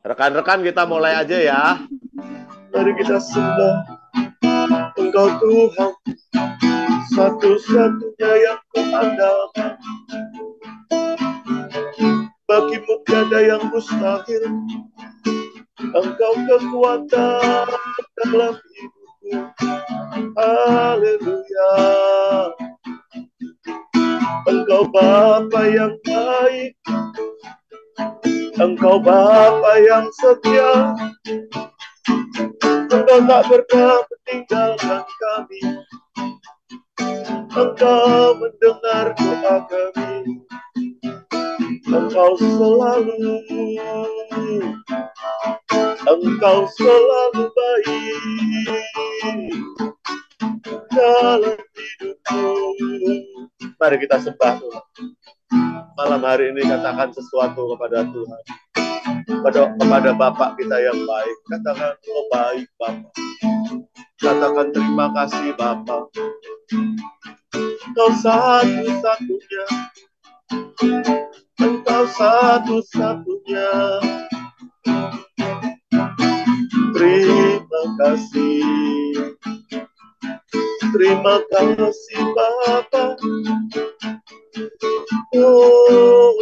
Rekan-rekan kita mulai aja ya. Mari kita sembah Engkau Tuhan, satu-satunya yang kuandalkan. Bagimu tiada yang mustahil. Engkau kekuatan dalam hidupku. Haleluya. Engkau Bapa yang baik, Engkau Bapa yang setia. Engkau tak pernah meninggalkan kami. Engkau mendengar doa kami. Engkau selalu baik dalam hidupku. Mari kita sembah Tuhan. Malam hari ini katakan sesuatu kepada Tuhan. Kepada Bapak kita yang baik. Katakan, oh baik Bapak. Katakan terima kasih Bapak. Engkau satu-satunya. Engkau satu-satunya. Terima kasih. Terima kasih Bapak. Oh,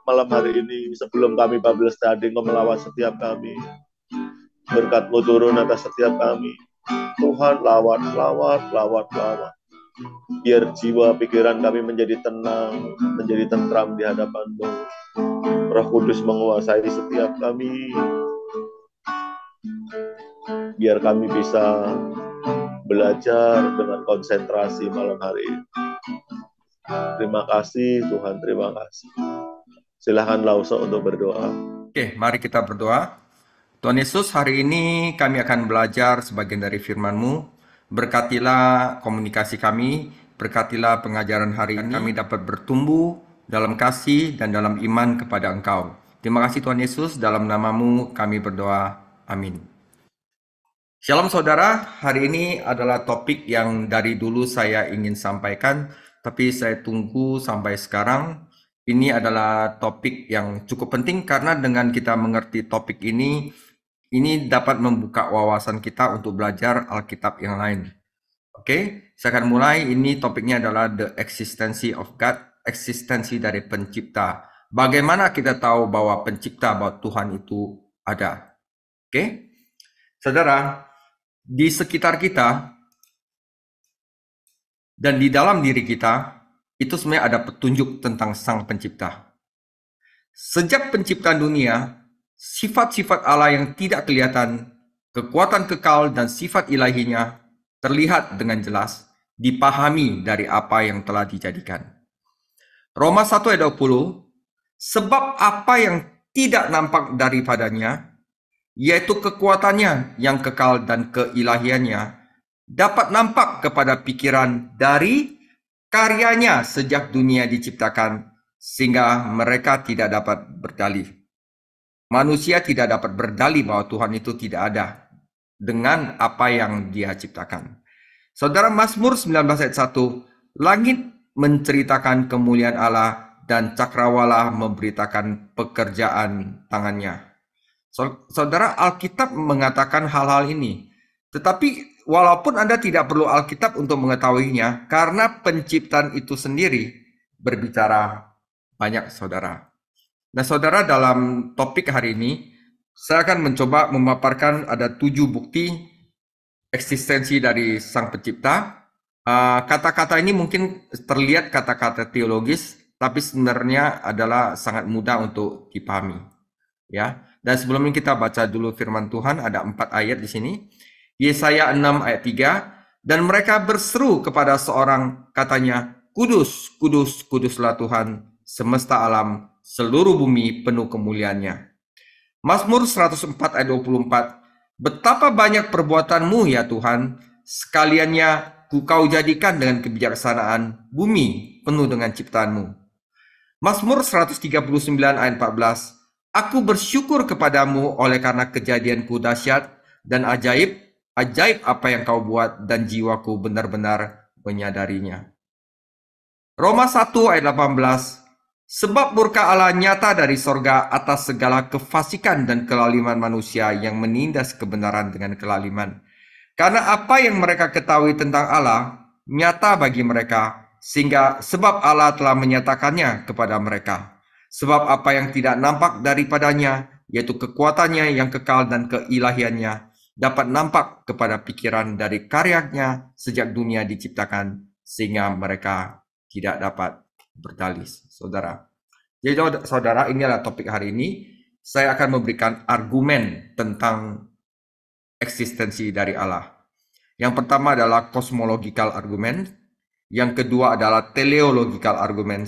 malam hari ini sebelum kami Bible study, Engkau melawat setiap kami. Berkat-Mu turun atas setiap kami. Tuhan lawat. Biar jiwa pikiran kami menjadi tenang, menjadi tentram di hadapan-Mu. Roh Kudus menguasai setiap kami. Biar kami bisa belajar dengan konsentrasi malam hari ini. Terima kasih Tuhan, terima kasih. Silahkan Lauso untuk berdoa. Oke, mari kita berdoa. Tuhan Yesus, hari ini kami akan belajar sebagian dari firman-Mu. Berkatilah komunikasi kami, berkatilah pengajaran hari ini. Kami dapat bertumbuh dalam kasih dan dalam iman kepada Engkau. Terima kasih Tuhan Yesus, dalam nama-Mu kami berdoa. Amin. Shalom saudara, hari ini adalah topik yang dari dulu saya ingin sampaikan, tapi saya tunggu sampai sekarang. Ini adalah topik yang cukup penting karena dengan kita mengerti topik ini dapat membuka wawasan kita untuk belajar Alkitab yang lain. Oke, saya akan mulai. Ini topiknya adalah the existence of God, eksistensi dari pencipta. Bagaimana kita tahu bahwa pencipta, bahwa Tuhan itu ada. Oke, saudara, di sekitar kita dan di dalam diri kita, itu sebenarnya ada petunjuk tentang Sang Pencipta. Sejak penciptaan dunia, sifat-sifat Allah yang tidak kelihatan, kekuatan kekal dan sifat ilahinya terlihat dengan jelas, dipahami dari apa yang telah dijadikan. Roma 1 ayat 20, sebab apa yang tidak nampak daripadanya, yaitu kekuatannya yang kekal dan keilahiannya, dapat nampak kepada pikiran dari karyanya sejak dunia diciptakan, sehingga mereka tidak dapat berdalih. Manusia tidak dapat berdalih bahwa Tuhan itu tidak ada dengan apa yang Dia ciptakan. Saudara, Mazmur 19 ayat 1, langit menceritakan kemuliaan Allah dan cakrawala memberitakan pekerjaan tangannya. Saudara, Alkitab mengatakan hal-hal ini. Tetapi walaupun Anda tidak perlu Alkitab untuk mengetahuinya, karena penciptaan itu sendiri berbicara banyak, saudara. Nah, saudara, dalam topik hari ini, saya akan mencoba memaparkan ada 7 bukti eksistensi dari Sang Pencipta. Kata-kata ini mungkin terlihat kata-kata teologis, tapi sebenarnya adalah sangat mudah untuk dipahami. Ya. Dan sebelum ini kita baca dulu firman Tuhan, ada 4 ayat di sini. Yesaya 6 ayat 3, dan mereka berseru kepada seorang, katanya, Kudus, kudus, kuduslah Tuhan, semesta alam, seluruh bumi penuh kemuliaannya. Mazmur 104 ayat 24, betapa banyak perbuatanmu ya Tuhan, sekaliannya kau jadikan dengan kebijaksanaan bumi penuh dengan ciptaanmu. Mazmur 139 ayat 14, aku bersyukur kepadamu oleh karena kejadianku dahsyat dan ajaib apa yang kau buat, dan jiwaku benar-benar menyadarinya. Roma 1 ayat 18, sebab murka Allah nyata dari sorga atas segala kefasikan dan kelaliman manusia yang menindas kebenaran dengan kelaliman. Karena apa yang mereka ketahui tentang Allah nyata bagi mereka, sehingga sebab Allah telah menyatakannya kepada mereka. Sebab apa yang tidak nampak daripadanya, yaitu kekuatannya yang kekal dan keilahiannya, dapat nampak kepada pikiran dari karyanya sejak dunia diciptakan, sehingga mereka tidak dapat berdalih, saudara. Jadi saudara, ini adalah topik hari ini. Saya akan memberikan argumen tentang eksistensi dari Allah. Yang pertama adalah cosmological argument, yang kedua adalah teleological argument,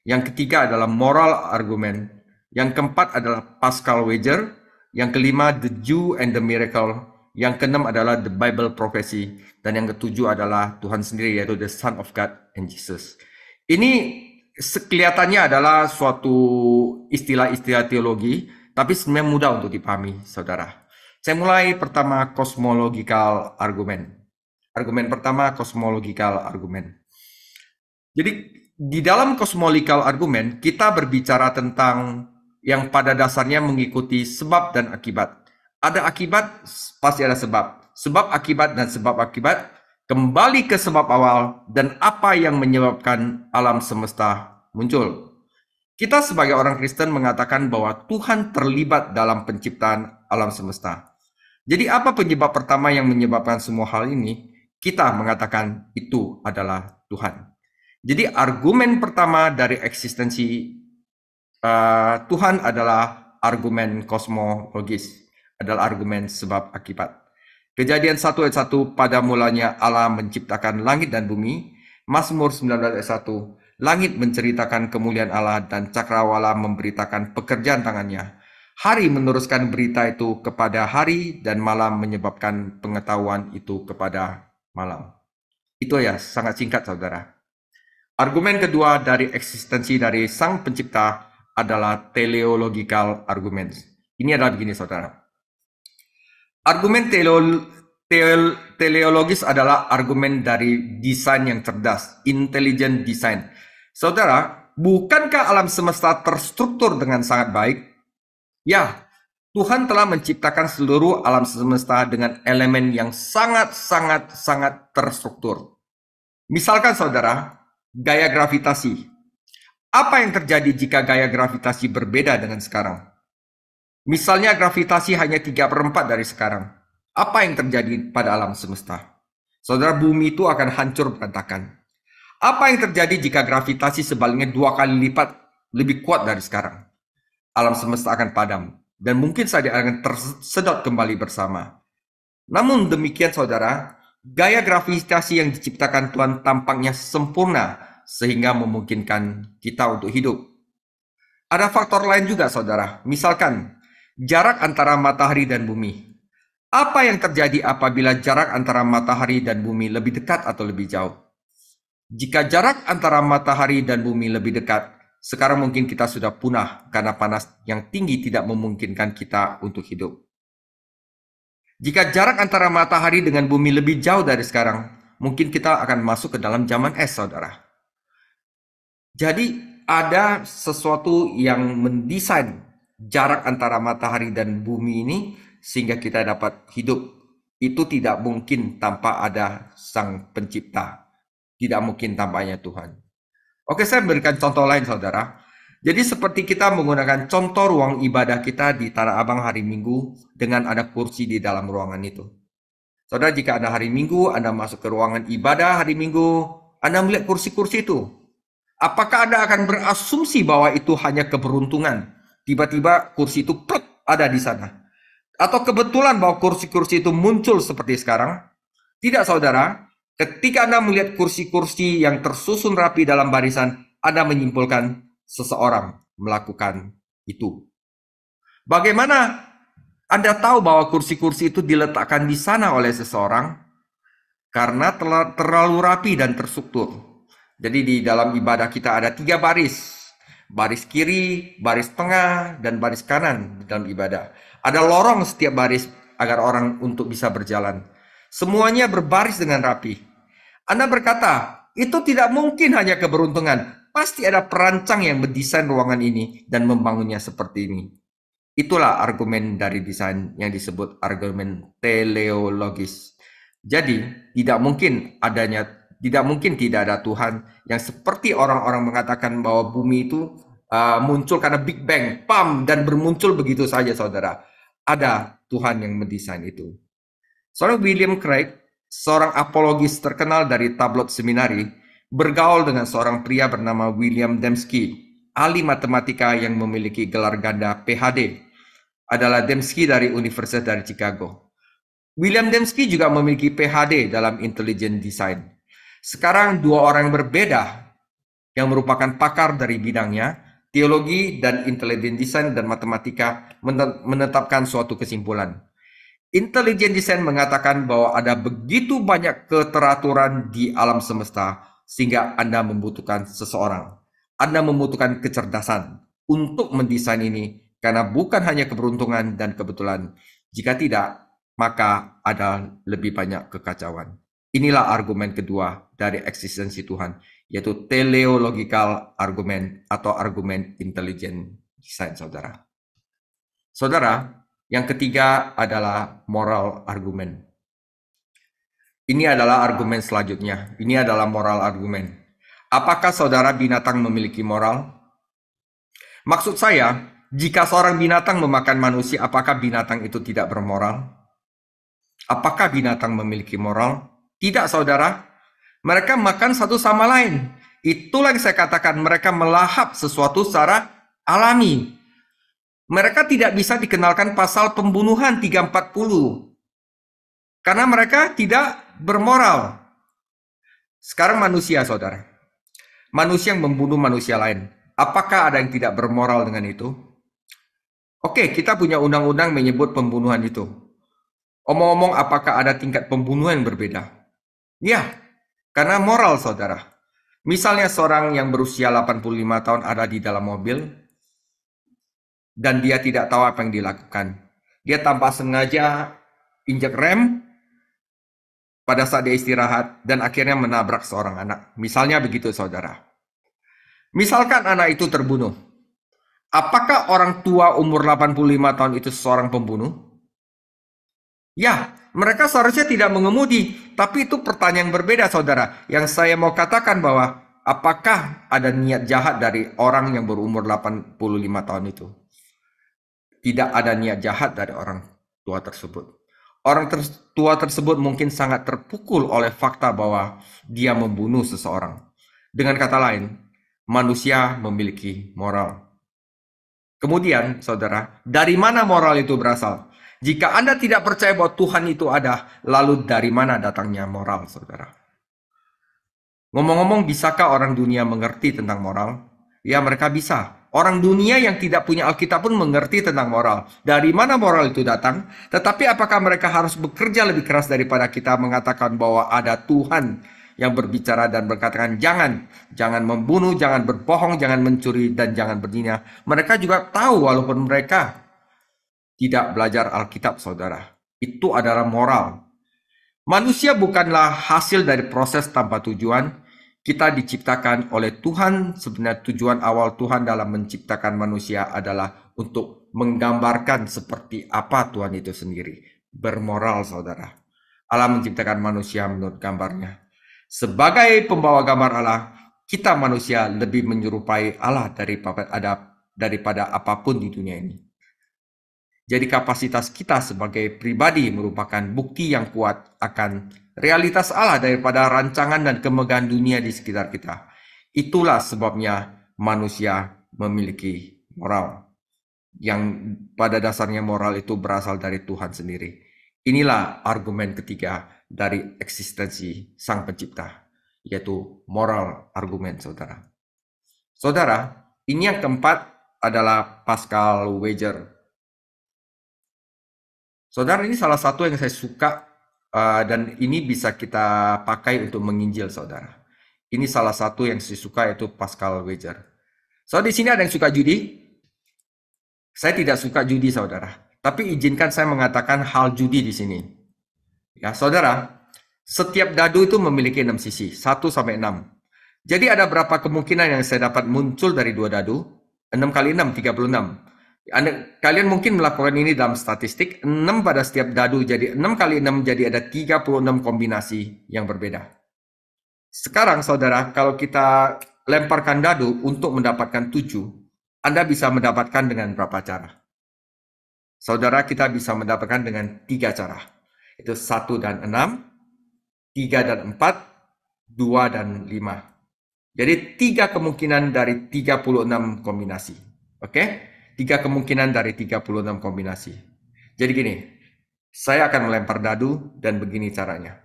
yang ketiga adalah moral argument, yang keempat adalah Pascal wager, yang kelima the Jew and the miracle, yang keenam adalah the Bible prophecy, dan yang ketujuh adalah Tuhan sendiri, yaitu the Son of God and Jesus. Ini kelihatannya adalah suatu istilah-istilah teologi, tapi sebenarnya mudah untuk dipahami, saudara. Saya mulai pertama cosmological argument. Argumen pertama cosmological argument. Jadi di dalam cosmological argument kita berbicara tentang yang pada dasarnya mengikuti sebab dan akibat. Ada akibat, pasti ada sebab. Sebab akibat dan sebab akibat kembali ke sebab awal dan apa yang menyebabkan alam semesta muncul. Kita sebagai orang Kristen mengatakan bahwa Tuhan terlibat dalam penciptaan alam semesta. Jadi apa penyebab pertama yang menyebabkan semua hal ini? Kita mengatakan itu adalah Tuhan. Jadi argumen pertama dari eksistensi Tuhan adalah argumen kosmologis, adalah argumen sebab akibat. Kejadian 1 ayat 1, pada mulanya Allah menciptakan langit dan bumi. Mazmur 19 ayat 1, langit menceritakan kemuliaan Allah dan cakrawala memberitakan pekerjaan tangannya. Hari meneruskan berita itu kepada hari dan malam menyebabkan pengetahuan itu kepada malam. Itu ya, sangat singkat saudara. Argumen kedua dari eksistensi dari sang pencipta adalah teleological arguments. Ini adalah begini saudara. Argumen teleologis adalah argumen dari desain yang cerdas, intelligent design. Saudara, bukankah alam semesta terstruktur dengan sangat baik? Ya, Tuhan telah menciptakan seluruh alam semesta dengan elemen yang sangat terstruktur. Misalkan saudara, gaya gravitasi. Apa yang terjadi jika gaya gravitasi berbeda dengan sekarang? Misalnya gravitasi hanya 3/4 dari sekarang. Apa yang terjadi pada alam semesta? Saudara, bumi itu akan hancur berantakan. Apa yang terjadi jika gravitasi sebaliknya 2 kali lipat lebih kuat dari sekarang? Alam semesta akan padam, dan mungkin saja akan tersedot kembali bersama. Namun demikian saudara, gaya gravitasi yang diciptakan Tuhan tampaknya sempurna, sehingga memungkinkan kita untuk hidup. Ada faktor lain juga saudara, misalkan jarak antara matahari dan bumi. Apa yang terjadi apabila jarak antara matahari dan bumi lebih dekat atau lebih jauh? Jika jarak antara matahari dan bumi lebih dekat, sekarang mungkin kita sudah punah karena panas yang tinggi tidak memungkinkan kita untuk hidup. Jika jarak antara matahari dengan bumi lebih jauh dari sekarang, mungkin kita akan masuk ke dalam zaman es, saudara. Jadi ada sesuatu yang mendesain jarak antara matahari dan bumi ini sehingga kita dapat hidup. Itu tidak mungkin tanpa ada sang pencipta. Tidak mungkin tanpanya Tuhan. Oke, saya berikan contoh lain, saudara. Jadi seperti kita menggunakan contoh ruang ibadah kita di Tanah Abang hari Minggu dengan ada kursi di dalam ruangan itu. Saudara, jika Anda hari Minggu, Anda masuk ke ruangan ibadah hari Minggu, Anda melihat kursi-kursi itu. Apakah Anda akan berasumsi bahwa itu hanya keberuntungan? Tiba-tiba kursi itu ada di sana. Atau kebetulan bahwa kursi-kursi itu muncul seperti sekarang? Tidak, saudara. Ketika Anda melihat kursi-kursi yang tersusun rapi dalam barisan, Anda menyimpulkan seseorang melakukan itu. Bagaimana Anda tahu bahwa kursi-kursi itu diletakkan di sana oleh seseorang? Karena terlalu rapi dan terstruktur. Jadi di dalam ibadah kita ada 3 baris. Baris kiri, baris tengah, dan baris kanan di dalam ibadah. Ada lorong setiap baris, agar orang untuk bisa berjalan. Semuanya berbaris dengan rapi. Anda berkata, itu tidak mungkin hanya keberuntungan. Pasti ada perancang yang mendesain ruangan ini dan membangunnya seperti ini. Itulah argumen dari desain yang disebut argumen teleologis. Jadi, tidak mungkin tidak ada Tuhan yang seperti orang-orang mengatakan bahwa bumi itu muncul karena Big Bang, pam, dan bermuncul begitu saja, saudara. Ada Tuhan yang mendesain itu. Seorang William Craig, seorang apologis terkenal dari tabloid seminari, bergaul dengan seorang pria bernama William Dembski, ahli matematika yang memiliki gelar ganda PhD. Adalah Dembski dari Universitas dari Chicago. William Dembski juga memiliki PhD dalam intelligent design. Sekarang dua orang yang berbeda yang merupakan pakar dari bidangnya, teologi dan intelligent design dan matematika, menetapkan suatu kesimpulan. Intelligent design mengatakan bahwa ada begitu banyak keteraturan di alam semesta sehingga Anda membutuhkan seseorang. Anda membutuhkan kecerdasan untuk mendesain ini karena bukan hanya keberuntungan dan kebetulan. Jika tidak, maka ada lebih banyak kekacauan. Inilah argumen kedua dari eksistensi Tuhan, yaitu teleological argument atau argumen intelligent design, saudara. Saudara, yang ketiga adalah moral argument. Ini adalah argumen selanjutnya. Ini adalah moral argument. Apakah saudara binatang memiliki moral? Maksud saya, jika seorang binatang memakan manusia, apakah binatang itu tidak bermoral? Apakah binatang memiliki moral? Tidak, saudara. Mereka makan satu sama lain. Itulah yang saya katakan, mereka melahap sesuatu secara alami. Mereka tidak bisa dikenalkan pasal pembunuhan 340. Karena mereka tidak bermoral. Sekarang manusia, saudara. Manusia yang membunuh manusia lain. Apakah ada yang tidak bermoral dengan itu? Oke, kita punya undang-undang menyebut pembunuhan itu. Omong-omong, apakah ada tingkat pembunuhan yang berbeda? Ya, karena moral, saudara. Misalnya seorang yang berusia 85 tahun ada di dalam mobil, dan dia tidak tahu apa yang dilakukan. Dia tanpa sengaja injak rem pada saat dia istirahat dan akhirnya menabrak seorang anak. Misalnya begitu, saudara. Misalkan anak itu terbunuh. Apakah orang tua umur 85 tahun itu seorang pembunuh? Ya, mereka seharusnya tidak mengemudi. Tapi itu pertanyaan berbeda, saudara. Yang saya mau katakan bahwa apakah ada niat jahat dari orang yang berumur 85 tahun itu? Tidak ada niat jahat dari orang tua tersebut. Orang tua tersebut mungkin sangat terpukul oleh fakta bahwa dia membunuh seseorang. Dengan kata lain, manusia memiliki moral. Kemudian, saudara, dari mana moral itu berasal? Jika Anda tidak percaya bahwa Tuhan itu ada, lalu dari mana datangnya moral, saudara? Ngomong-ngomong, bisakah orang dunia mengerti tentang moral? Ya, mereka bisa. Orang dunia yang tidak punya Alkitab pun mengerti tentang moral. Dari mana moral itu datang? Tetapi apakah mereka harus bekerja lebih keras daripada kita mengatakan bahwa ada Tuhan yang berbicara dan berkatakan jangan membunuh, jangan berbohong, jangan mencuri, dan jangan berzina. Mereka juga tahu walaupun mereka tidak belajar Alkitab, saudara. Itu adalah moral. Manusia bukanlah hasil dari proses tanpa tujuan. Kita diciptakan oleh Tuhan. Sebenarnya tujuan awal Tuhan dalam menciptakan manusia adalah untuk menggambarkan seperti apa Tuhan itu sendiri. Bermoral, saudara. Allah menciptakan manusia menurut gambarnya. Sebagai pembawa gambar Allah, kita manusia lebih menyerupai Allah daripada apapun di dunia ini. Jadi kapasitas kita sebagai pribadi merupakan bukti yang kuat akan realitas Allah daripada rancangan dan kemegahan dunia di sekitar kita. Itulah sebabnya manusia memiliki moral. Yang pada dasarnya moral itu berasal dari Tuhan sendiri. Inilah argumen ketiga dari eksistensi Sang Pencipta, yaitu moral argumen, saudara. Saudara, ini yang keempat adalah Pascal wager. Saudara, ini salah satu yang saya suka dan ini bisa kita pakai untuk menginjil, saudara. Ini salah satu yang saya suka, yaitu Pascal wager. So, di sini ada yang suka judi? Saya tidak suka judi, saudara. Tapi izinkan saya mengatakan hal judi di sini. Ya, saudara, setiap dadu itu memiliki 6 sisi, 1 sampai 6. Jadi ada berapa kemungkinan yang saya dapat muncul dari 2 dadu? 6 kali 6, 36. Kalian mungkin melakukan ini dalam statistik, 6 pada setiap dadu, jadi 6 kali 6, jadi ada 36 kombinasi yang berbeda. Sekarang saudara, kalau kita lemparkan dadu untuk mendapatkan 7, Anda bisa mendapatkan dengan berapa cara? Saudara, kita bisa mendapatkan dengan 3 cara. Itu 1 dan 6, 3 dan 4, 2 dan 5. Jadi 3 kemungkinan dari 36 kombinasi. Oke? 3 kemungkinan dari 36 kombinasi. Jadi gini, saya akan melempar dadu dan begini caranya.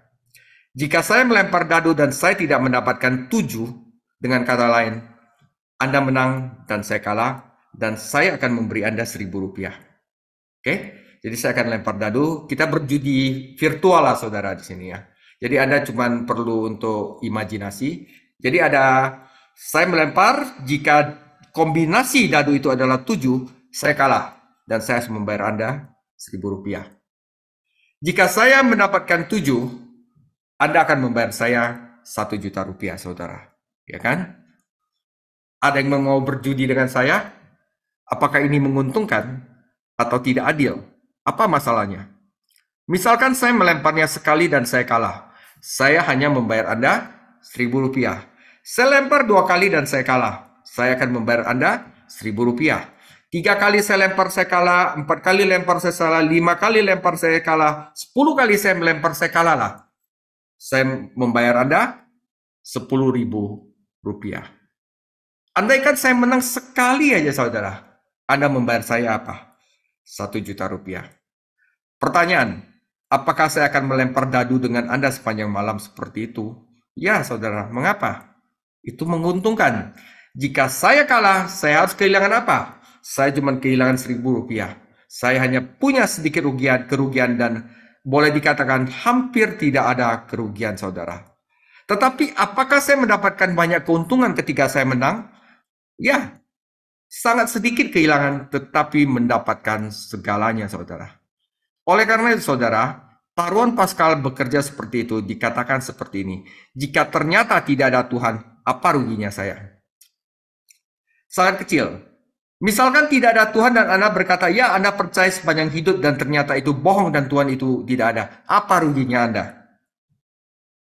Jika saya melempar dadu dan saya tidak mendapatkan 7, dengan kata lain, Anda menang dan saya kalah, dan saya akan memberi Anda Rp1.000. Oke? Jadi saya akan lempar dadu, kita berjudi virtual lah saudara di sini ya. Jadi Anda cuma perlu untuk imajinasi. Jadi saya melempar, jika kombinasi dadu itu adalah 7, saya kalah. Dan saya harus membayar Anda Rp1.000. Jika saya mendapatkan 7, Anda akan membayar saya Rp1.000.000, saudara. Ya kan? Ada yang mau berjudi dengan saya? Apakah ini menguntungkan atau tidak adil? Apa masalahnya? Misalkan saya melemparnya sekali dan saya kalah. Saya hanya membayar Anda Rp1.000. Saya lempar 2 kali dan saya kalah. Saya akan membayar Anda Rp1.000. 3 kali saya lempar saya kalah, 4 kali lempar saya salah, 5 kali lempar saya kalah, 10 kali saya melempar saya kalah lah. Saya membayar Anda Rp10.000. Andaikan saya menang sekali aja saudara, Anda membayar saya apa? Rp1.000.000. Pertanyaan, apakah saya akan melempar dadu dengan Anda sepanjang malam seperti itu? Ya saudara, mengapa? Itu menguntungkan. Jika saya kalah, saya harus kehilangan apa? Saya cuma kehilangan Rp1.000. Saya hanya punya sedikit kerugian dan boleh dikatakan hampir tidak ada kerugian saudara. Tetapi apakah saya mendapatkan banyak keuntungan ketika saya menang? Ya, sangat sedikit kehilangan tetapi mendapatkan segalanya saudara. Oleh karena itu saudara, taruhan Paskal bekerja seperti itu, dikatakan seperti ini. Jika ternyata tidak ada Tuhan, apa ruginya saya? Sangat kecil. Misalkan tidak ada Tuhan dan Anda berkata, ya Anda percaya sepanjang hidup dan ternyata itu bohong dan Tuhan itu tidak ada. Apa ruginya Anda?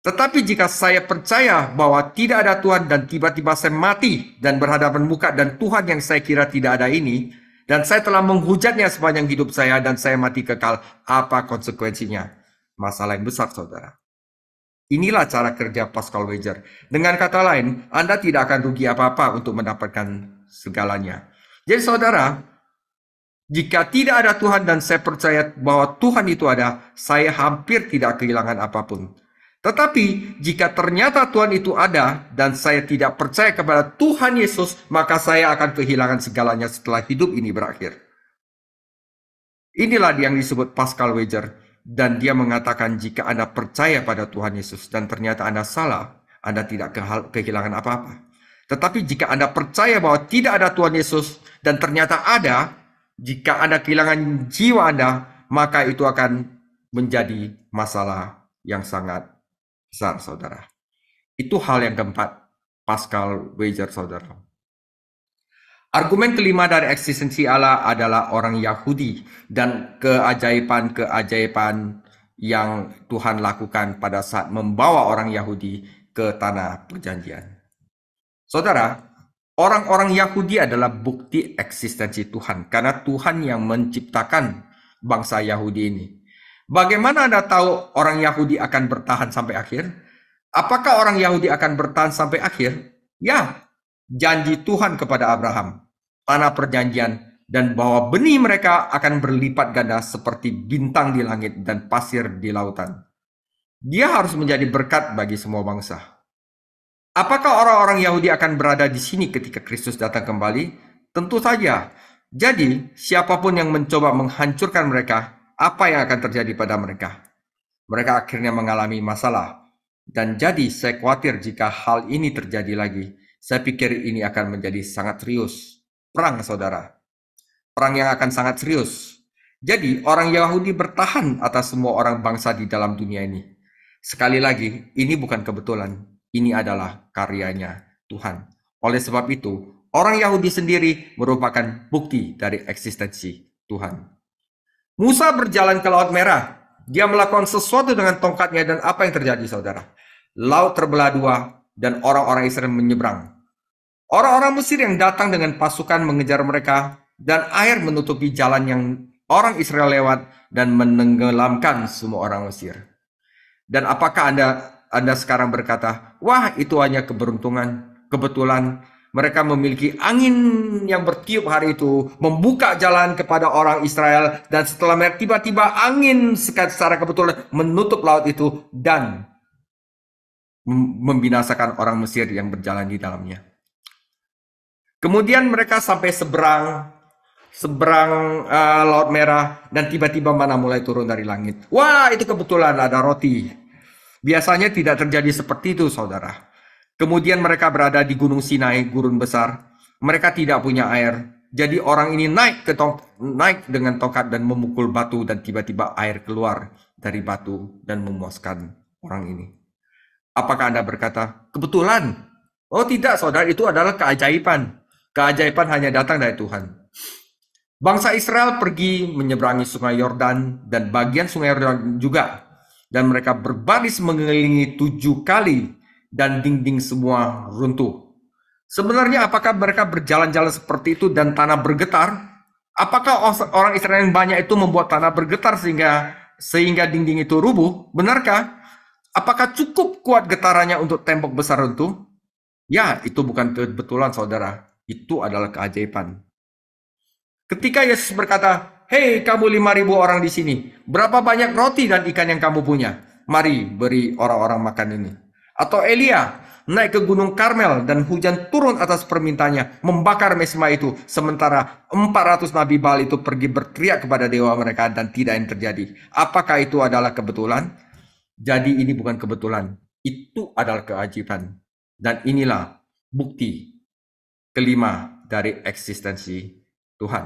Tetapi jika saya percaya bahwa tidak ada Tuhan dan tiba-tiba saya mati dan berhadapan muka dan Tuhan yang saya kira tidak ada ini, dan saya telah menghujatnya sepanjang hidup saya dan saya mati kekal, apa konsekuensinya? Masalah yang besar saudara. Inilah cara kerja Paschal Wager. Dengan kata lain, Anda tidak akan rugi apa-apa untuk mendapatkan segalanya. Jadi saudara, jika tidak ada Tuhan dan saya percaya bahwa Tuhan itu ada, saya hampir tidak kehilangan apapun. Tetapi jika ternyata Tuhan itu ada dan saya tidak percaya kepada Tuhan Yesus, maka saya akan kehilangan segalanya setelah hidup ini berakhir. Inilah yang disebut Paschal Wager. Dan dia mengatakan jika Anda percaya pada Tuhan Yesus dan ternyata Anda salah, Anda tidak kehilangan apa-apa. Tetapi jika Anda percaya bahwa tidak ada Tuhan Yesus dan ternyata ada, jika Anda kehilangan jiwa Anda, maka itu akan menjadi masalah yang sangat besar, saudara. Itu hal yang keempat, Paschal Wager, saudara. Argumen kelima dari eksistensi Allah adalah orang Yahudi dan keajaiban-keajaiban yang Tuhan lakukan pada saat membawa orang Yahudi ke tanah perjanjian. Saudara, orang-orang Yahudi adalah bukti eksistensi Tuhan karena Tuhan yang menciptakan bangsa Yahudi ini. Bagaimana Anda tahu orang Yahudi akan bertahan sampai akhir? Apakah orang Yahudi akan bertahan sampai akhir? Ya, janji Tuhan kepada Abraham, tanah perjanjian, dan bahwa benih mereka akan berlipat ganda seperti bintang di langit dan pasir di lautan. Dia harus menjadi berkat bagi semua bangsa. Apakah orang-orang Yahudi akan berada di sini ketika Kristus datang kembali? Tentu saja. Jadi, siapapun yang mencoba menghancurkan mereka, apa yang akan terjadi pada mereka? Mereka akhirnya mengalami masalah. Dan jadi, saya khawatir jika hal ini terjadi lagi. Saya pikir ini akan menjadi sangat serius. Perang, saudara. Perang yang akan sangat serius. Jadi orang Yahudi bertahan atas semua orang bangsa di dalam dunia ini. Sekali lagi, ini bukan kebetulan. Ini adalah karyanya Tuhan. Oleh sebab itu, orang Yahudi sendiri merupakan bukti dari eksistensi Tuhan. Musa berjalan ke Laut Merah. Dia melakukan sesuatu dengan tongkatnya dan apa yang terjadi, saudara? Laut terbelah dua dan orang-orang Israel menyeberang. Orang-orang Mesir yang datang dengan pasukan mengejar mereka dan air menutupi jalan yang orang Israel lewat dan menenggelamkan semua orang Mesir. Dan apakah Anda sekarang berkata, wah itu hanya keberuntungan, kebetulan mereka memiliki angin yang bertiup hari itu, membuka jalan kepada orang Israel, dan setelah tiba-tiba angin secara kebetulan menutup laut itu dan membinasakan orang Mesir yang berjalan di dalamnya. Kemudian mereka sampai seberang Laut Merah dan tiba-tiba mana mulai turun dari langit. Wah, itu kebetulan ada roti. Biasanya tidak terjadi seperti itu, saudara. Kemudian mereka berada di Gunung Sinai, gurun besar. Mereka tidak punya air. Jadi orang ini naik dengan tongkat dan memukul batu dan tiba-tiba air keluar dari batu dan memuaskan orang ini. Apakah Anda berkata, kebetulan? Oh tidak, saudara, itu adalah keajaiban. Keajaiban hanya datang dari Tuhan. Bangsa Israel pergi menyeberangi sungai Yordan dan bagian sungai Yordan juga. Dan mereka berbaris mengelilingi 7 kali dan dinding semua runtuh. Sebenarnya apakah mereka berjalan-jalan seperti itu dan tanah bergetar? Apakah orang Israel yang banyak itu membuat tanah bergetar sehingga dinding itu rubuh? Benarkah? Apakah cukup kuat getarannya untuk tembok besar runtuh? Ya, itu bukan kebetulan, saudara. Itu adalah keajaiban. Ketika Yesus berkata, hei kamu 5.000 orang di sini, berapa banyak roti dan ikan yang kamu punya? Mari beri orang-orang makan ini. Atau Elia naik ke Gunung Karmel dan hujan turun atas permintaannya, membakar mesbah itu, sementara 400 nabi Baal itu pergi berteriak kepada dewa mereka dan tidak yang terjadi. Apakah itu adalah kebetulan? Jadi ini bukan kebetulan, itu adalah keajaiban. Dan inilah bukti kelima dari eksistensi Tuhan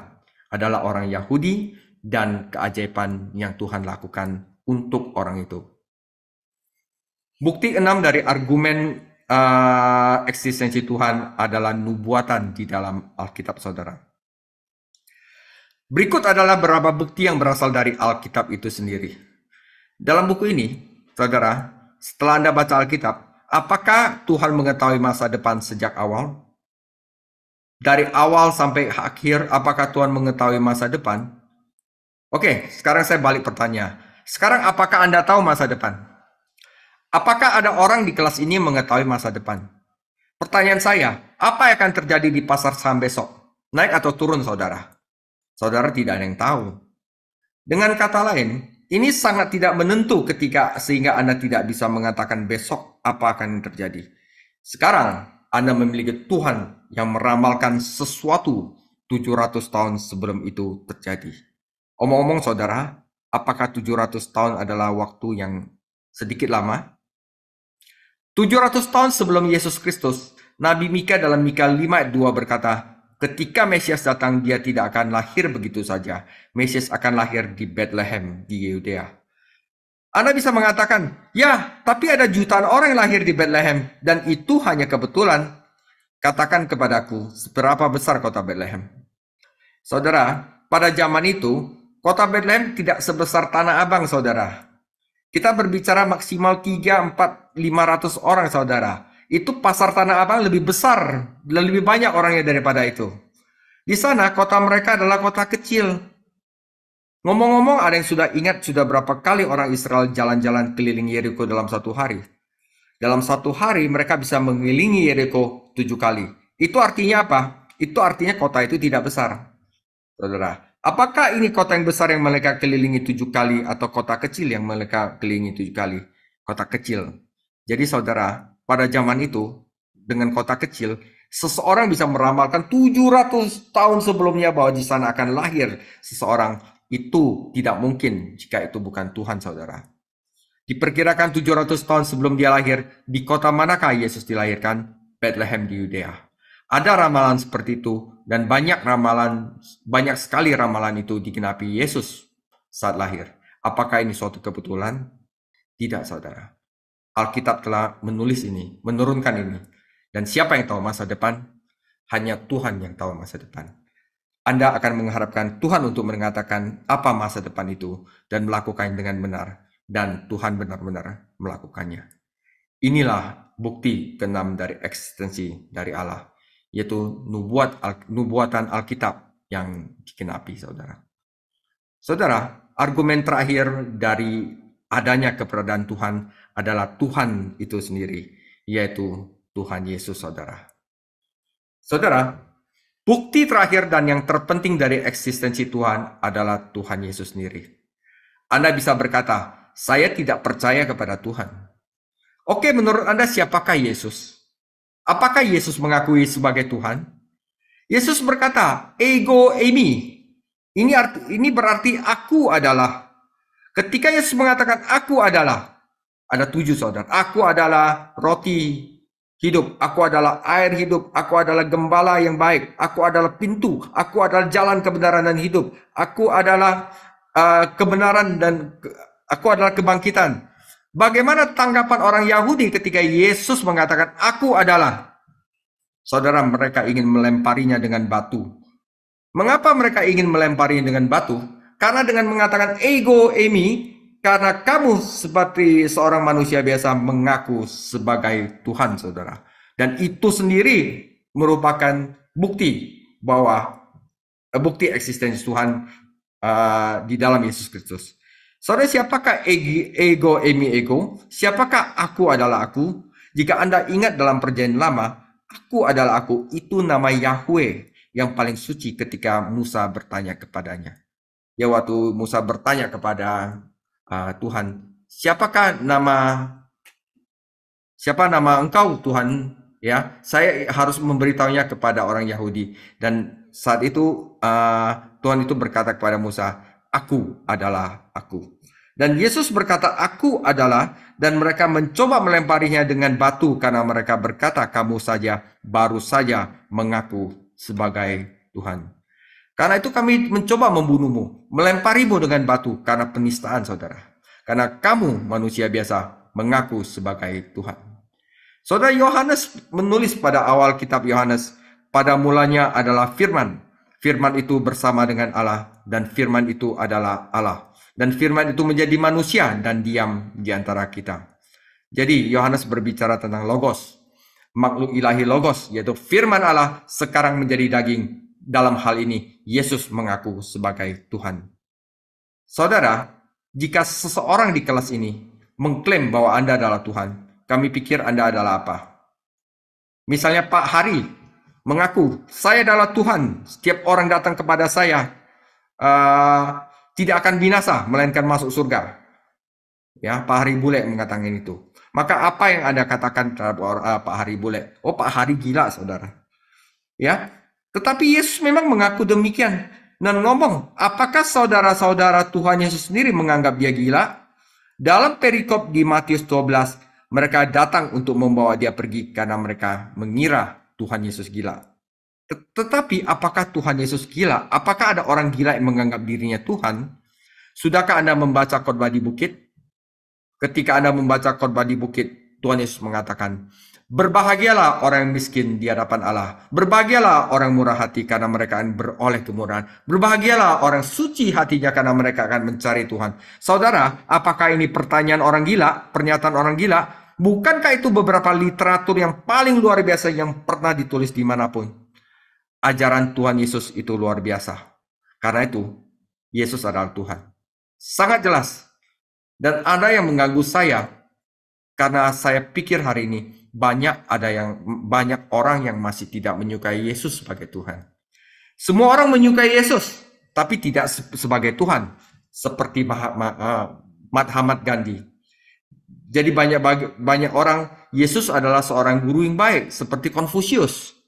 adalah orang Yahudi dan keajaiban yang Tuhan lakukan untuk orang itu. Bukti 6 dari argumen eksistensi Tuhan adalah nubuatan di dalam Alkitab, saudara. Berikut adalah beberapa bukti yang berasal dari Alkitab itu sendiri. Dalam buku ini, saudara, setelah Anda baca Alkitab, apakah Tuhan mengetahui masa depan sejak awal? Dari awal sampai akhir, apakah Tuhan mengetahui masa depan? Oke, sekarang saya balik pertanyaan. Sekarang apakah Anda tahu masa depan? Apakah ada orang di kelas ini mengetahui masa depan? Pertanyaan saya, apa yang akan terjadi di pasar saham besok? Naik atau turun, saudara? Saudara tidak ada yang tahu. Dengan kata lain, ini sangat tidak menentu sehingga Anda tidak bisa mengatakan besok apa akan terjadi. Sekarang, Anda memiliki Tuhan yang meramalkan sesuatu 700 tahun sebelum itu terjadi. Omong-omong, saudara, apakah 700 tahun adalah waktu yang sedikit lama? 700 tahun sebelum Yesus Kristus, Nabi Mika dalam Mika 5 ayat 2 berkata, ketika Mesias datang, dia tidak akan lahir begitu saja. Mesias akan lahir di Bethlehem, di Yudea. Anda bisa mengatakan, ya, tapi ada jutaan orang yang lahir di Bethlehem, dan itu hanya kebetulan. Katakan kepadaku, seberapa besar kota Bethlehem? Saudara, pada zaman itu, kota Bethlehem tidak sebesar Tanah Abang, saudara. Kita berbicara maksimal 3, 4, 500 orang, saudara. Itu pasar Tanah Abang lebih besar, lebih banyak orangnya daripada itu. Di sana, kota mereka adalah kota kecil. Ngomong-ngomong, ada yang sudah ingat sudah berapa kali orang Israel jalan-jalan keliling Yeriko dalam satu hari? Dalam satu hari mereka bisa mengelilingi Yeriko 7 kali. Itu artinya apa? Itu artinya kota itu tidak besar. Saudara, apakah ini kota yang besar yang mereka kelilingi 7 kali atau kota kecil yang mereka kelilingi 7 kali? Kota kecil. Jadi saudara, pada zaman itu dengan kota kecil, seseorang bisa meramalkan 700 tahun sebelumnya bahwa di sana akan lahir seseorang. Itu tidak mungkin jika itu bukan Tuhan, saudara. Diperkirakan 700 tahun sebelum dia lahir, di kota manakah Yesus dilahirkan? Bethlehem di Yudea. Ada ramalan seperti itu, dan banyak sekali ramalan itu digenapi Yesus saat lahir. Apakah ini suatu kebetulan? Tidak, saudara. Alkitab telah menulis ini, menurunkan ini. Dan siapa yang tahu masa depan? Hanya Tuhan yang tahu masa depan. Anda akan mengharapkan Tuhan untuk mengatakan apa masa depan itu dan melakukannya dengan benar. Dan Tuhan benar-benar melakukannya. Inilah bukti keenam dari eksistensi dari Allah, yaitu nubuatan Alkitab yang digenapi, saudara. Saudara, argumen terakhir dari adanya keberadaan Tuhan adalah Tuhan itu sendiri, yaitu Tuhan Yesus, saudara. Saudara, bukti terakhir dan yang terpenting dari eksistensi Tuhan adalah Tuhan Yesus sendiri. Anda bisa berkata, saya tidak percaya kepada Tuhan. Oke, menurut Anda siapakah Yesus? Apakah Yesus mengakui sebagai Tuhan? Yesus berkata, ego eimi. Ini berarti aku adalah. Ketika Yesus mengatakan aku adalah, ada 7, saudara. Aku adalah roti hidup, aku adalah air hidup, aku adalah gembala yang baik, aku adalah pintu, aku adalah jalan kebenaran dan hidup, aku adalah kebenaran dan aku adalah kebangkitan. Bagaimana tanggapan orang Yahudi ketika Yesus mengatakan aku adalah? Saudara, mereka ingin melemparinya dengan batu. Mengapa mereka ingin melemparinya dengan batu? Karena dengan mengatakan ego eimi, karena kamu seperti seorang manusia biasa mengaku sebagai Tuhan, saudara. Dan itu sendiri merupakan bukti bahwa bukti eksistensi Tuhan di dalam Yesus Kristus. Saudara, siapakah ego eimi ego? Siapakah aku adalah aku? Jika Anda ingat dalam perjanjian lama, aku adalah aku, itu nama Yahweh yang paling suci ketika Musa bertanya kepadanya. Ya, waktu Musa bertanya kepada Tuhan, siapa nama engkau, Tuhan? Ya, saya harus memberitahunya kepada orang Yahudi. Dan saat itu Tuhan itu berkata kepada Musa, aku adalah aku. Dan Yesus berkata, aku adalah, dan mereka mencoba melemparinya dengan batu karena mereka berkata, kamu baru saja mengaku sebagai Tuhan. Karena itu kami mencoba membunuhmu, melemparimu dengan batu karena penistaan, saudara. Karena kamu manusia biasa mengaku sebagai Tuhan. Saudara, Yohanes menulis pada awal kitab Yohanes, pada mulanya adalah firman. Firman itu bersama dengan Allah, dan firman itu adalah Allah. Dan firman itu menjadi manusia dan diam di antara kita. Jadi Yohanes berbicara tentang logos, makhluk ilahi logos, yaitu firman Allah sekarang menjadi daging. Dalam hal ini, Yesus mengaku sebagai Tuhan. Saudara, jika seseorang di kelas ini mengklaim bahwa Anda adalah Tuhan, kami pikir Anda adalah apa? Misalnya Pak Hari mengaku, saya adalah Tuhan, setiap orang datang kepada saya tidak akan binasa, melainkan masuk surga. Ya, Pak Hari Bule mengatakan itu. Maka apa yang Anda katakan terhadap Pak Hari Bule? Oh, Pak Hari gila, saudara. Ya, tetapi Yesus memang mengaku demikian. Dan ngomong, apakah saudara-saudara Tuhan Yesus sendiri menganggap dia gila? Dalam perikop di Matius 12, mereka datang untuk membawa dia pergi karena mereka mengira Tuhan Yesus gila. Tetapi apakah Tuhan Yesus gila? Apakah ada orang gila yang menganggap dirinya Tuhan? Sudahkah Anda membaca khotbah di bukit? Ketika Anda membaca khotbah di bukit, Tuhan Yesus mengatakan, berbahagialah orang yang miskin di hadapan Allah. Berbahagialah orang murah hati karena mereka akan beroleh kemurahan. Berbahagialah orang suci hatinya karena mereka akan mencari Tuhan. Saudara, apakah ini pertanyaan orang gila? Pernyataan orang gila? Bukankah itu beberapa literatur yang paling luar biasa yang pernah ditulis dimanapun? Ajaran Tuhan Yesus itu luar biasa. Karena itu, Yesus adalah Tuhan. Sangat jelas. Dan ada yang mengganggu saya, karena saya pikir hari ini, banyak orang yang masih tidak menyukai Yesus sebagai Tuhan. Semua orang menyukai Yesus, tapi tidak sebagai Tuhan, seperti Mahatma Gandhi. Jadi banyak orang, Yesus adalah seorang guru yang baik, seperti Konfusius.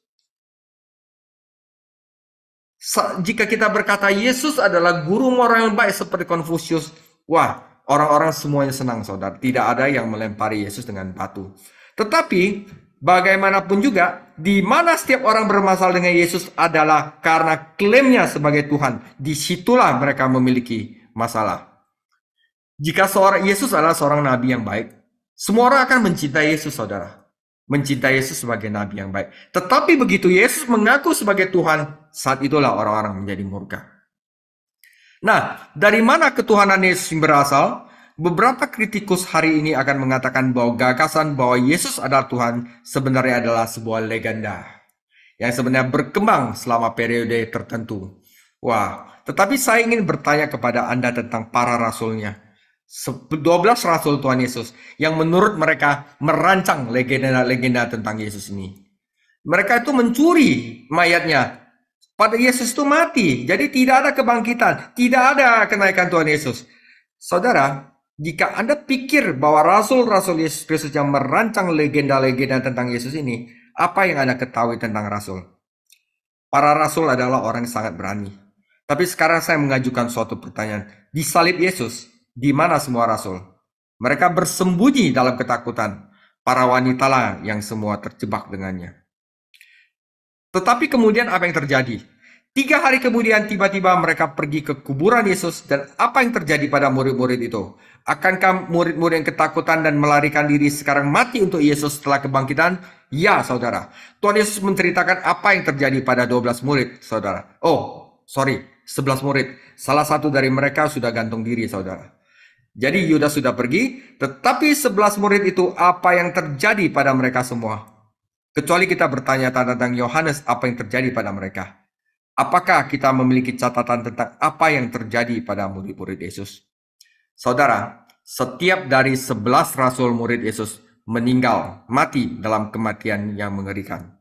Jika kita berkata Yesus adalah guru moral yang baik seperti Konfusius, wah, orang-orang semuanya senang, saudara. Tidak ada yang melempari Yesus dengan batu. Tetapi bagaimanapun juga, di mana setiap orang bermasalah dengan Yesus adalah karena klaimnya sebagai Tuhan. Disitulah mereka memiliki masalah. Jika seorang Yesus adalah seorang nabi yang baik, semua orang akan mencintai Yesus, saudara. Mencintai Yesus sebagai nabi yang baik. Tetapi begitu Yesus mengaku sebagai Tuhan, saat itulah orang-orang menjadi murka. Nah, dari mana ketuhanan Yesus berasal? Beberapa kritikus hari ini akan mengatakan bahwa gagasan bahwa Yesus adalah Tuhan sebenarnya adalah sebuah legenda yang sebenarnya berkembang selama periode tertentu. Wah, tetapi saya ingin bertanya kepada Anda tentang para rasulnya. 12 rasul Tuhan Yesus yang menurut mereka merancang legenda-legenda tentang Yesus ini. Mereka itu mencuri mayatnya. Pada Yesus itu mati, jadi tidak ada kebangkitan, tidak ada kenaikan Tuhan Yesus. Saudara, jika Anda pikir bahwa rasul-rasul Yesus Kristus yang merancang legenda-legenda tentang Yesus ini, apa yang Anda ketahui tentang rasul? Para rasul adalah orang yang sangat berani. Tapi sekarang saya mengajukan suatu pertanyaan. Di salib Yesus, di mana semua rasul? Mereka bersembunyi dalam ketakutan. Para wanitalah yang semua terjebak dengannya. Tetapi kemudian apa yang terjadi? 3 hari kemudian tiba-tiba mereka pergi ke kuburan Yesus, dan apa yang terjadi pada murid-murid itu? Akankah murid-murid yang ketakutan dan melarikan diri sekarang mati untuk Yesus setelah kebangkitan? Ya, saudara. Tuhan Yesus menceritakan apa yang terjadi pada 12 murid, saudara. 11 murid. Salah satu dari mereka sudah gantung diri, saudara. Jadi Yudas sudah pergi, tetapi 11 murid itu apa yang terjadi pada mereka semua? Kecuali kita bertanya tentang Yohanes, apa yang terjadi pada mereka? Apakah kita memiliki catatan tentang apa yang terjadi pada murid-murid Yesus? Saudara, setiap dari 11 rasul murid Yesus meninggal, mati dalam kematian yang mengerikan.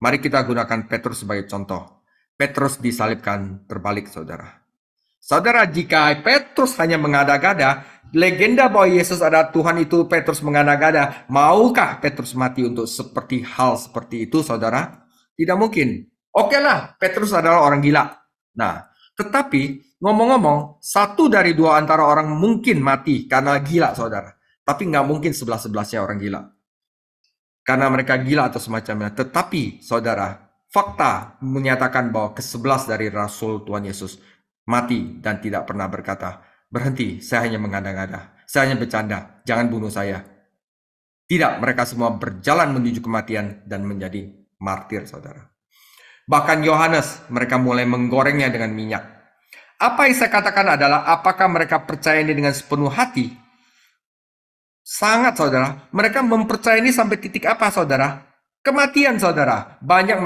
Mari kita gunakan Petrus sebagai contoh. Petrus disalibkan terbalik, saudara. Saudara, jika Petrus hanya mengada-gada, legenda bahwa Yesus adalah Tuhan itu Petrus mengada-gada, maukah Petrus mati untuk hal seperti itu, saudara? Tidak mungkin. Oke lah, Petrus adalah orang gila. Nah, tetapi ngomong-ngomong, 1 dari 2 antara orang mungkin mati karena gila, saudara. Tapi nggak mungkin 11-11-nya orang gila. Karena mereka gila atau semacamnya. Tetapi, saudara, fakta menyatakan bahwa ke-11 dari Rasul Tuhan Yesus mati dan tidak pernah berkata, berhenti, saya hanya mengada-ngada. Saya hanya bercanda, jangan bunuh saya. Tidak, mereka semua berjalan menuju kematian dan menjadi martir, saudara. Bahkan Yohanes, mereka mulai menggorengnya dengan minyak. Apa yang saya katakan adalah, apakah mereka percaya ini dengan sepenuh hati? Sangat, saudara. Mereka mempercayai ini sampai titik apa, saudara? Kematian, saudara. Banyak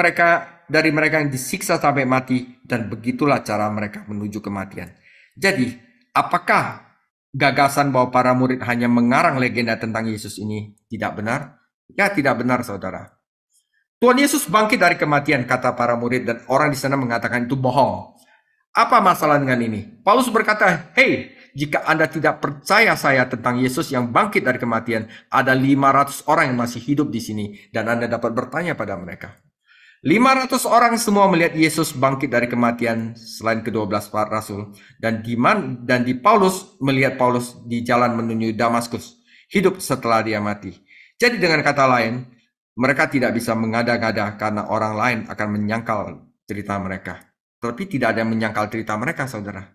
dari mereka yang disiksa sampai mati, dan begitulah cara mereka menuju kematian. Jadi, apakah gagasan bahwa para murid hanya mengarang legenda tentang Yesus ini tidak benar? Ya, tidak benar, saudara. Tuhan Yesus bangkit dari kematian, kata para murid, dan orang di sana mengatakan itu bohong. Apa masalah dengan ini? Paulus berkata, hei, jika Anda tidak percaya saya tentang Yesus yang bangkit dari kematian, ada 500 orang yang masih hidup di sini, dan Anda dapat bertanya pada mereka. 500 orang semua melihat Yesus bangkit dari kematian selain ke-12 rasul, dan di Paulus melihat Paulus di jalan menuju Damaskus, hidup setelah dia mati. Jadi dengan kata lain, mereka tidak bisa mengada-ngada karena orang lain akan menyangkal cerita mereka. Tapi tidak ada yang menyangkal cerita mereka, saudara.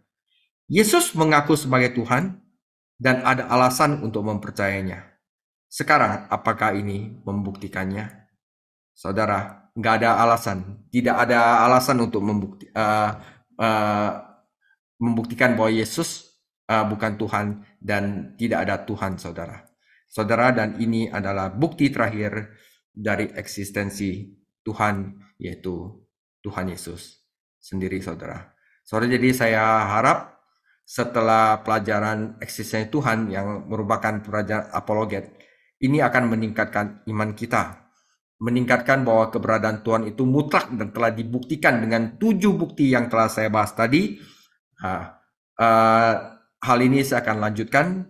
Yesus mengaku sebagai Tuhan dan ada alasan untuk mempercayainya. Sekarang, apakah ini membuktikannya? Saudara, nggak ada alasan. Tidak ada alasan untuk membuktikan bahwa Yesus bukan Tuhan dan tidak ada Tuhan, saudara. Saudara, dan ini adalah bukti terakhir dari eksistensi Tuhan, yaitu Tuhan Yesus sendiri, saudara. Saudara, jadi saya harap setelah pelajaran eksistensi Tuhan yang merupakan pelajaran apologet, ini akan meningkatkan iman kita. Meningkatkan bahwa keberadaan Tuhan itu mutlak dan telah dibuktikan dengan 7 bukti yang telah saya bahas tadi. Hal ini saya akan lanjutkan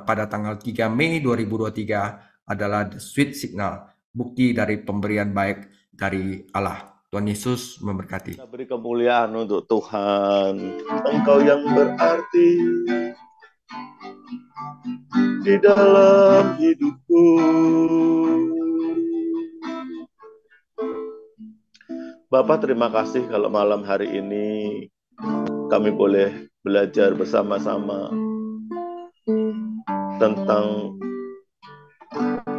pada tanggal 3 Mei 2023 adalah the sweet signal, bukti dari pemberian baik dari Allah. Tuhan Yesus memberkati. Kita beri kemuliaan untuk Tuhan. Engkau yang berarti di dalam hidupku. Bapak terima kasih kalau malam hari ini kami boleh belajar bersama-sama tentang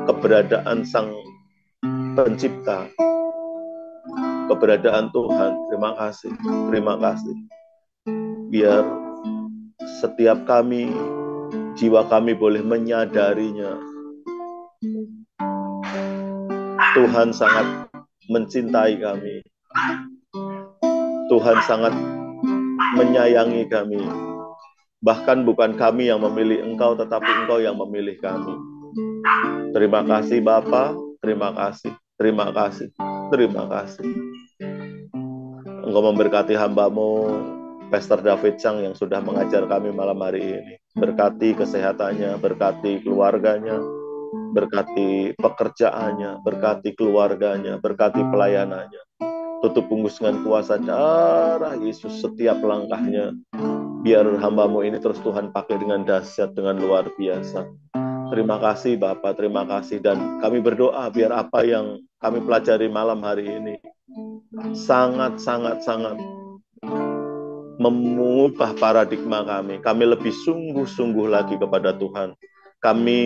keberadaan Sang Pencipta, keberadaan Tuhan. Terima kasih, terima kasih. Biar setiap kami, jiwa kami boleh menyadarinya. Tuhan sangat mencintai kami. Tuhan sangat menyayangi kami. Bahkan bukan kami yang memilih Engkau, tetapi Engkau yang memilih kami. Terima kasih Bapa, terima kasih, terima kasih, terima kasih. Engkau memberkati hamba-Mu, Pastor David Chang yang sudah mengajar kami malam hari ini. Berkati kesehatannya, berkati keluarganya, berkati pekerjaannya, berkati keluarganya, berkati pelayanannya. Tutup bungkus dengan kuasa darah Yesus setiap langkahnya. Biar hamba-Mu ini terus Tuhan pakai dengan dahsyat, dengan luar biasa. Terima kasih Bapak, terima kasih. Dan kami berdoa biar apa yang kami pelajari malam hari ini sangat mengubah paradigma kami. Kami lebih sungguh-sungguh lagi kepada Tuhan. Kami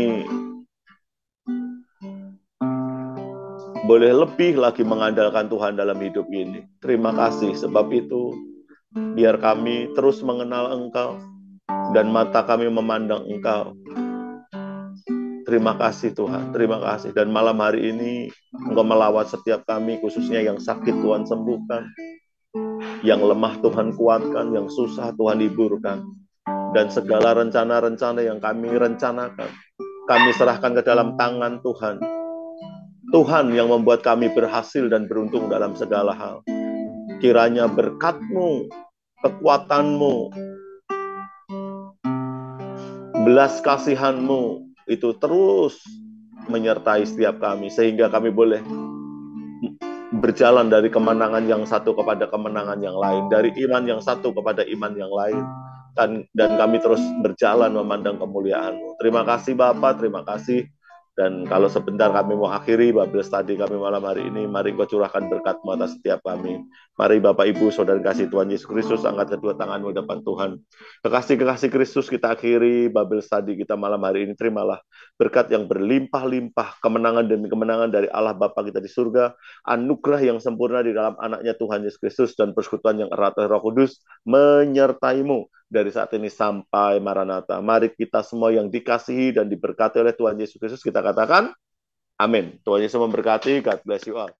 boleh lebih lagi mengandalkan Tuhan dalam hidup ini. Terima kasih, sebab itu biar kami terus mengenal Engkau dan mata kami memandang Engkau. Terima kasih Tuhan, terima kasih. Dan malam hari ini Engkau melawat setiap kami, khususnya yang sakit Tuhan sembuhkan, yang lemah Tuhan kuatkan, yang susah Tuhan hiburkan. Dan segala rencana-rencana yang kami rencanakan, kami serahkan ke dalam tangan Tuhan. Tuhan yang membuat kami berhasil dan beruntung dalam segala hal. Kiranya berkat-Mu, kekuatan-Mu, belas kasihan-Mu itu terus menyertai setiap kami, sehingga kami boleh berjalan dari kemenangan yang satu kepada kemenangan yang lain, dari iman yang satu kepada iman yang lain, dan kami terus berjalan memandang kemuliaan-Mu. Terima kasih Bapak, terima kasih. Dan kalau sebentar kami mau akhiri Bible study kami malam hari ini, mari Kau curahkan berkat-Mu atas setiap kami. Mari Bapak Ibu Saudara kasih Tuhan Yesus Kristus, angkat kedua tangan-Mu depan Tuhan. Kekasih-kekasih Kristus, kita akhiri Bible study kita malam hari ini. Terimalah berkat yang berlimpah-limpah, kemenangan demi kemenangan dari Allah Bapa kita di surga, anugerah yang sempurna di dalam anaknya Tuhan Yesus Kristus, dan persekutuan yang erat dari Roh Kudus menyertai-Mu dari saat ini sampai Maranatha. Mari kita semua yang dikasihi dan diberkati oleh Tuhan Yesus Kristus, kita katakan amin. Tuhan Yesus memberkati. God bless you all.